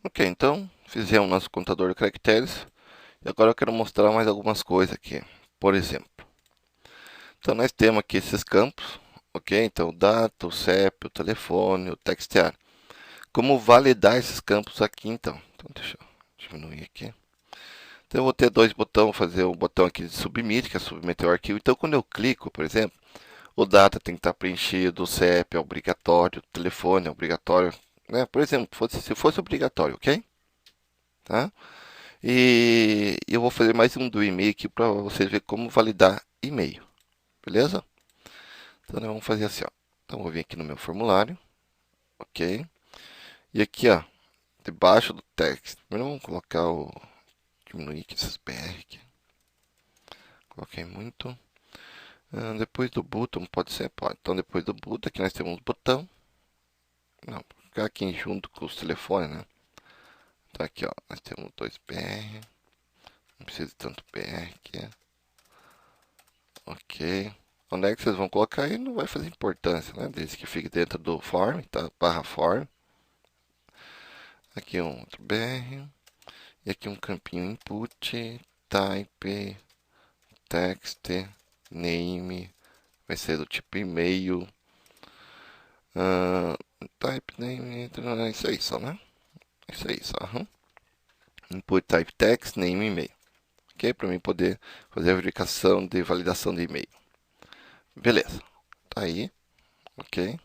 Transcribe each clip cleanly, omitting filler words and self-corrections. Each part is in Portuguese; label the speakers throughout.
Speaker 1: Ok, então fizemos nosso contador de caracteres e agora eu quero mostrar mais algumas coisas aqui. Por exemplo, então nós temos aqui esses campos, ok? Então o data, o CEP, o telefone, o textear. Como validar esses campos aqui então? Então deixa eu diminuir aqui. Então eu vou ter dois botões, vou fazer o botão aqui de submit, que é submeter o arquivo. Então quando eu clico, por exemplo, o data tem que estar preenchido, o CEP é obrigatório, o telefone é obrigatório, né? Por exemplo, se fosse obrigatório, ok? Tá? E eu vou fazer mais um do e-mail aqui para vocês verem como validar e-mail, beleza? Então nós vamos fazer assim, ó. Então eu vou vir aqui no meu formulário, ok? E aqui, ó, debaixo do text, primeiro vamos colocar o diminuir aqui esses BR aqui. Coloquei muito. Depois do botão, pode ser? Pode. Então depois do botão, aqui nós temos o botão. Não, vou ficar aqui junto com os telefones, né? Então aqui, ó, nós temos dois BR. Não precisa de tanto BR aqui. Ok. Onde é que vocês vão colocar aí não vai fazer importância, né? Desde que fique dentro do form, tá? Barra form. Aqui um outro BR. E aqui um campinho input, type, text, name. Vai ser do tipo e-mail. Type, name, é isso aí só, né? É isso aí só. Input, type, text, name, e-mail. Ok? Para mim poder fazer a verificação de validação de e-mail. Beleza. Tá aí. Ok.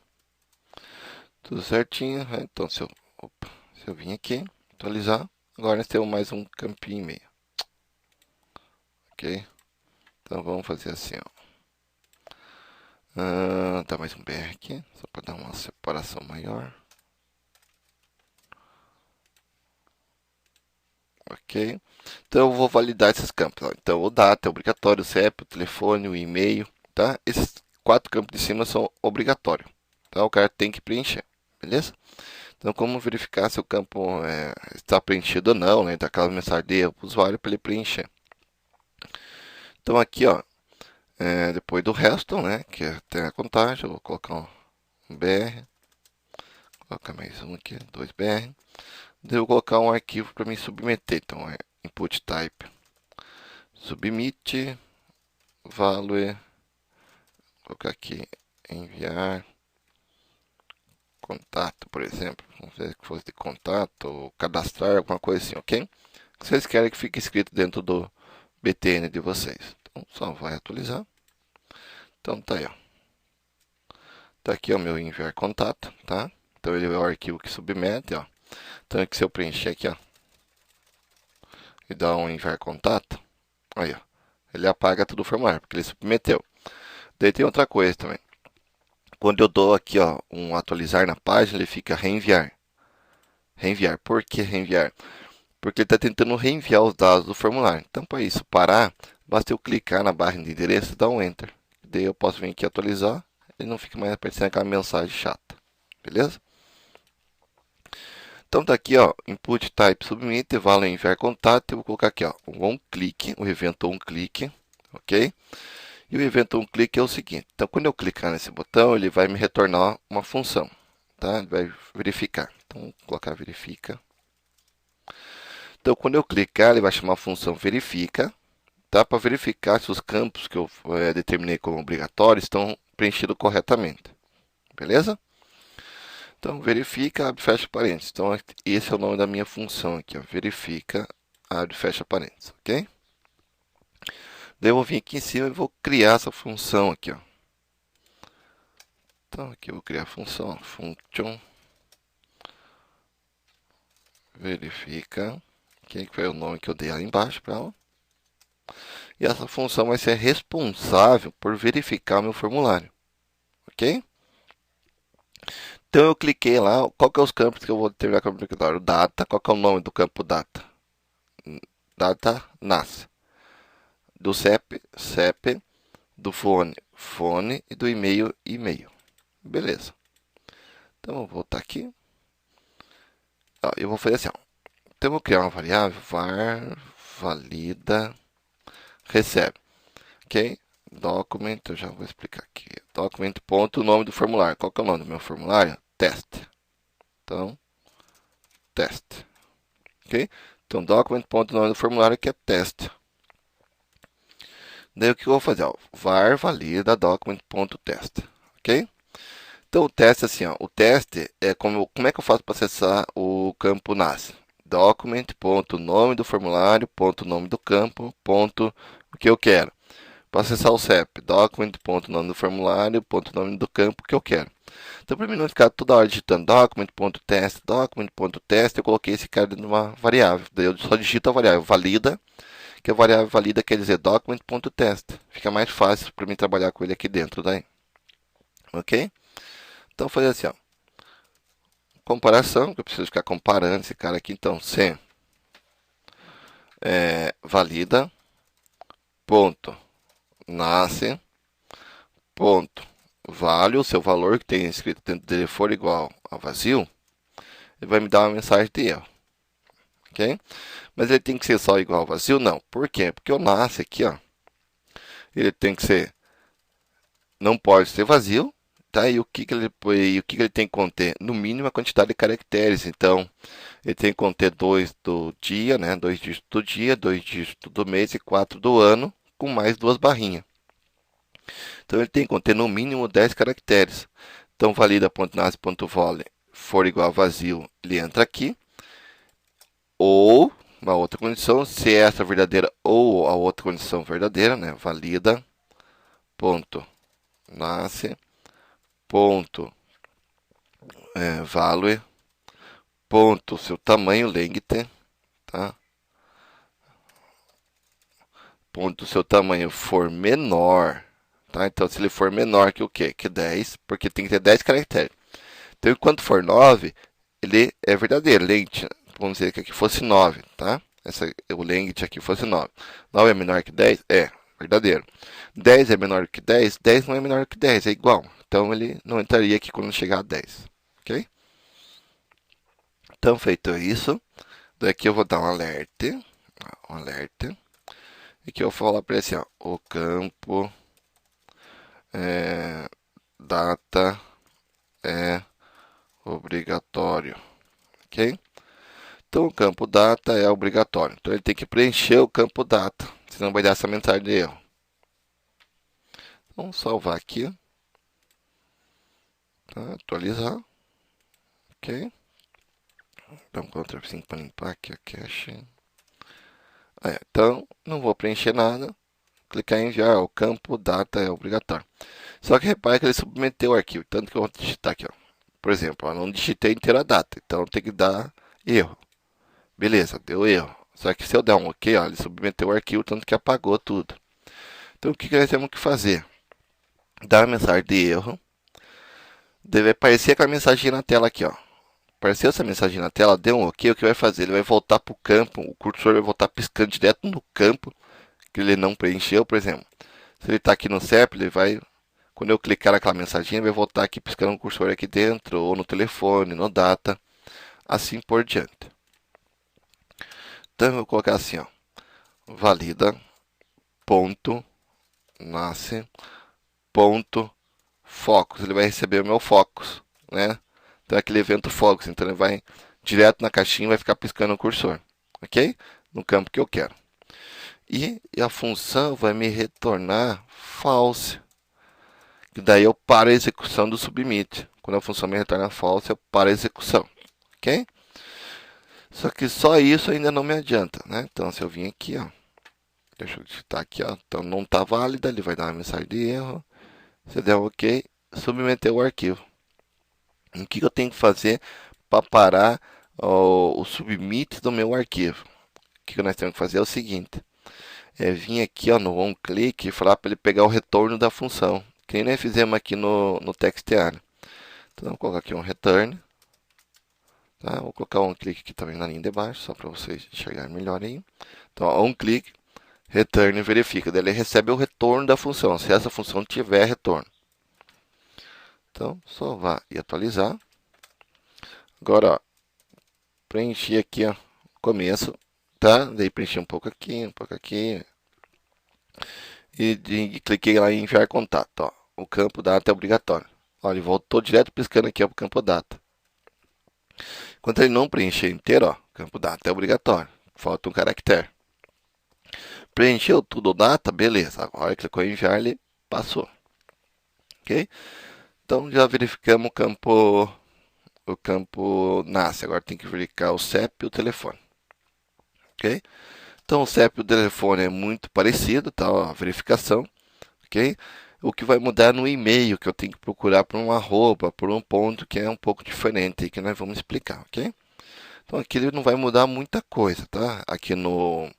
Speaker 1: Tudo certinho. Então, se eu vim aqui, atualizar, agora nós temos mais um campinho e meio. Ok? Então vamos fazer assim, ó. Dá mais um BR aqui, só para dar uma separação maior. Ok? Então eu vou validar esses campos. Ó. Então o data é obrigatório, o CEP, o telefone, o e-mail, tá? Esses quatro campos de cima são obrigatórios. Tá? O cara tem que preencher, beleza? Então, como verificar se o campo está preenchido ou não, né? Daquela mensagem de erro para o usuário para ele preencher. Então, aqui, ó, depois do resto, né? Que tem a contagem, eu vou colocar um BR, colocar mais um aqui, 2BR. Daí eu vou colocar um arquivo para me submeter. Então, é input type submit value, vou colocar aqui enviar contato, por exemplo. Vamos ver que fosse de contato ou cadastrar, alguma coisa assim, ok? Vocês querem que fique escrito dentro do BTN de vocês. Então, só vai atualizar. Então, tá aí, ó. Tá aqui o meu enviar contato, tá? Então, ele é o arquivo que submete, ó. Então, que se eu preencher aqui, ó, e dar um enviar contato, aí, ó, ele apaga todo o formulário, porque ele submeteu. Daí tem outra coisa também. Quando eu dou aqui, ó, um atualizar na página, ele fica reenviar. Reenviar. Por que reenviar? Porque ele está tentando reenviar os dados do formulário. Então, para isso parar, basta eu clicar na barra de endereço e dar um Enter. Daí eu posso vir aqui atualizar e não fica mais aparecendo aquela mensagem chata. Beleza? Então tá aqui, ó, input type submit, vale enviar contato. Eu vou colocar aqui, ó, um clique, o evento um clique, ok? E o evento um clique é o seguinte. Então, quando eu clicar nesse botão, ele vai me retornar uma função, tá? Ele vai verificar. Então, vou colocar verifica. Então, quando eu clicar, ele vai chamar a função verifica, tá? Para verificar se os campos que eu determinei como obrigatórios estão preenchidos corretamente. Beleza? Então, verifica, abre e fecha parênteses. Então, esse é o nome da minha função aqui, ó. Verifica, abre e fecha parênteses, ok? Daí eu vou vir aqui em cima e vou criar essa função aqui, ó. Então, aqui eu vou criar a função, function, verifica, que foi o nome que eu dei ali embaixo para ela. E essa função vai ser responsável por verificar o meu formulário, ok? Então eu cliquei lá, qual que é os campos que eu vou determinar como obrigatório? Data, qual que é o nome do campo data? Data NAS. Do CEP, CEP, do fone, fone e do e-mail, e-mail. Beleza. Então eu vou voltar aqui. Ó, eu vou fazer assim, ó. Então eu vou criar uma variável var valida recebe, ok? Document, eu já vou explicar aqui. Document ponto nome do formulário. Qual que é o nome do meu formulário? Teste. Então, teste. ok? Então, document.nome do formulário que é teste. Daí o que eu vou fazer? Ó, var valida document.test, ok? Então, o teste, assim, ó, o teste é como é que eu faço para acessar o campo NAS? Document.nome do formulário, ponto nome do campo, ponto o que eu quero. Para acessar o CEP, document.nome do formulário, ponto nome do campo que eu quero. Então, para mim não ficar toda hora digitando document.test, eu coloquei esse cara dentro de uma variável. Daí eu só digito a variável valida, que a variável valida quer dizer document.test. Fica mais fácil para mim trabalhar com ele aqui dentro daí. Ok? Então, fazer assim, ó. Comparação, que eu preciso ficar comparando esse cara aqui. Então, se valida, ponto, nasce, ponto, vale o seu valor que tem escrito dentro dele for igual a vazio, ele vai me dar uma mensagem de erro. Ok? Mas ele tem que ser só igual a vazio? Não. Por quê? Porque o nasce aqui, ó, ele tem que ser, não pode ser vazio, tá? E o que ele tem que conter? No mínimo a quantidade de caracteres. Então, ele tem que conter 2 do dia, né? 2 dígitos do dia, 2 dígitos do mês e 4 do ano, com mais 2 barrinhas. Então, ele tem que conter no mínimo 10 caracteres. Então, valida.nas.volley for igual a vazio, ele entra aqui. Ou, uma outra condição, se essa é verdadeira ou a outra condição verdadeira, né? Valida, ponto, nasce, ponto, value, ponto, seu tamanho, length, tá? Ponto, seu tamanho for menor, tá? Então, se ele for menor que o quê? Que 10, porque tem que ter 10 caracteres. Então, enquanto for 9, ele é verdadeiro, length, vamos dizer que aqui fosse 9, tá? O length aqui fosse 9. 9 é menor que 10? É, verdadeiro. 10 é menor que 10? 10 não é menor que 10, é igual. Então, ele não entraria aqui quando chegar a 10, ok? Então, feito isso, daqui eu vou dar um alerta, e que eu vou falar para ele assim, ó, o campo data é obrigatório, ok? Então, o campo data é obrigatório. Então, ele tem que preencher o campo data, senão vai dar essa mensagem de erro. Vamos salvar aqui, tá? Atualizar, ok? Então, Ctrl F5 para limpar aqui a cache. Então, não vou preencher nada. Clicar em enviar, o campo data é obrigatório. Só que repare que ele submeteu o arquivo, tanto que eu vou digitar aqui, ó. Por exemplo, eu não digitei inteira a data, então tem que dar erro. Beleza, deu erro. Só que se eu der um OK, ó, ele submeteu o arquivo, tanto que apagou tudo. Então o que nós temos que fazer? Dar a mensagem de erro. Deve aparecer aquela mensagem na tela aqui, ó. Apareceu essa mensagem na tela, deu um OK, o que vai fazer? Ele vai voltar para o campo, o cursor vai voltar piscando direto no campo que ele não preencheu, por exemplo. Se ele está aqui no CEP, ele vai, quando eu clicar naquela mensagem, ele vai voltar aqui piscando um cursor aqui dentro, ou no telefone, no data, assim por diante. Então eu vou colocar assim, ó, valida, ponto, nasce, ponto, focus. Ele vai receber o meu focus, né? Então é aquele evento focus, então ele vai direto na caixinha e vai ficar piscando o cursor, ok? No campo que eu quero. E a função vai me retornar false. E daí eu paro a execução do submit. Quando a função me retorna false, eu paro a execução, ok? Só que só isso ainda não me adianta, né? Então, se eu vim aqui, ó, deixa eu digitar aqui, ó, então não está válida, ele vai dar uma mensagem de erro. Se der um OK, submeter o arquivo. O que eu tenho que fazer para parar o submit do meu arquivo? O que nós temos que fazer é o seguinte: vir aqui, ó, no onClick e falar para ele pegar o retorno da função, que nem nós fizemos aqui no textArea. Então, vou colocar aqui um return. Tá? Vou colocar um clique aqui também na linha de baixo, só para vocês enxergarem melhor aí. Então, ó, um clique, return verifica. Daí ele recebe o retorno da função, se essa função tiver retorno. Então, salvar e atualizar. Agora, ó, preenchi aqui, ó, começo, tá? Daí preenchi um pouco aqui, um pouco aqui. E cliquei lá em enviar contato, ó. O campo data é obrigatório. Ó, ele voltou direto piscando aqui para o campo data. Enquanto ele não preencher inteiro, ó, Campo data é obrigatório. Falta um caractere. Preencheu tudo o data, beleza. Agora clicou em enviar, ele passou. Ok? Então já verificamos o campo nasce. Agora tem que verificar o CEP e o telefone. Ok? Então o CEP e o telefone é muito parecido, tá? A verificação. Ok? O que vai mudar é no e-mail, que eu tenho que procurar por uma arroba, por um ponto que é um pouco diferente, que nós vamos explicar, ok? Então aqui ele não vai mudar muita coisa, tá? Aqui no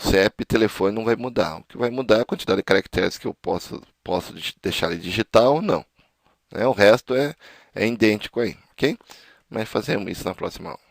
Speaker 1: CEP e telefone não vai mudar. O que vai mudar é a quantidade de caracteres que eu posso deixar ele digital ou não. Né? O resto é idêntico aí, ok? Mas fazemos isso na próxima aula.